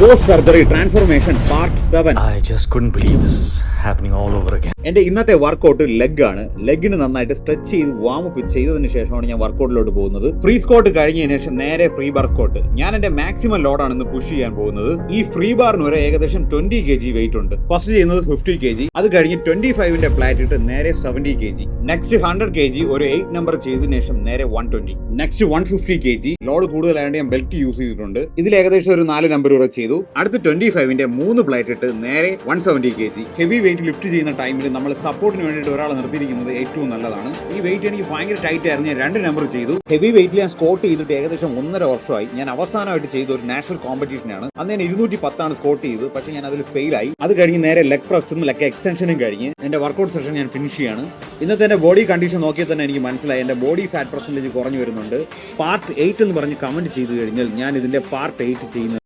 Post surgery transformation part 7. I just couldn't believe this is happening all over again. എന്റെ ഇന്നത്തെ workout leg ആണ്. ലെഗിന് നന്നായിട്ട് stretch ചെയ്ത് warm up ചെയ്തതിന് ശേഷമാണ് ഞാൻ വർക്കൗട്ടിലോട്ട് പോകുന്നത്. ഫ്രീ സ്കോട്ട് കഴിഞ്ഞതിന് ശേഷം നേരെ ഫ്രീ ബാർ സ്കോട്ട്. ഞാൻ എന്റെ മാക്സിമം ലോഡാണ് ഇന്ന് പുഷ് ചെയ്യാൻ പോകുന്നത്. ഈ ഫ്രീ ബാറിന് വരെ ഏകദേശം 20 kg വെയിറ്റ് ഉണ്ട്. ഫസ്റ്റ് ചെയ്യുന്നത് 50 kg, അത് കഴിഞ്ഞ് 25ന്റെ പ്ലാറ്റ് ഇട്ട് നേരെ 70 kg. നെക്സ്റ്റ് 100 kg ഒരു 8 നമ്പർ ചെയ്തതിനു ശേഷം നേരെ 120. Next 150 kg. ലോഡ് കൂടുതലായതുകൊണ്ട് ഞാൻ ബെൽറ്റ് യൂസ് ചെയ്തിട്ടുണ്ട്. ഇതിൽ ഏകദേശം ഒരു 4 നമ്പർ വരെ ചെയ്തു. അടുത്ത് 25ന്റെ 3 പ്ലേറ്റ് ഇട്ട് നേരെ 170 kg. ഹെവി വെയിറ്റ് ലിഫ്റ്റ് ചെയ്യുന്ന ടൈമിൽ നമ്മൾ സപ്പോർട്ടിന് വേണ്ടിയിട്ട് ഒരാളെ നിർത്തിയിരിക്കുന്നത് ഏറ്റവും നല്ലതാണ്. ഈ വെയിറ്റ് എനിക്ക് ഭയങ്കര ടൈറ്റ് ആയിരുന്നു. ഞാൻ 2 നമ്പർ ചെയ്തു. ഹെവി വെയിറ്റിൽ ഞാൻ സ്കോട്ട് ചെയ്തിട്ട് ഏകദേശം 1.5 വർഷമായി. ഞാൻ അവസാനമായിട്ട് ചെയ്ത ഒരു നാഷണൽ കോമ്പറ്റീഷനാണ്. അന്ന് ഞാൻ 210 സ്കോട്ട് ചെയ്തു. പക്ഷേ ഞാൻ അതിൽ ഫെയിൽ ആയി. അത് കഴിഞ്ഞ് നേരെ ലെഗ് പ്രസ്സും ലെഗ് എക്സ്റ്റൻഷനും കഴിഞ്ഞ് എന്റെ വർക്കൗട്ട് സെഷൻ ഞാൻ ഫിനിഷ് ചെയ്യാണ്. ഇന്നത്തെ എന്റെ ബോഡി കണ്ടീഷൻ നോക്കിയാൽ തന്നെ എനിക്ക് മനസ്സിലായി എന്റെ ബോഡി ഫാറ്റ് പെർസെന്റേജ് കുറഞ്ഞു വരുന്നുണ്ട്. പാർട്ട് 8 എന്ന് പറഞ്ഞ് കമന്റ് ചെയ്ത് കഴിഞ്ഞാൽ ഞാൻ ഇതിന്റെ പാർട്ട് 8 ചെയ്യുന്നത്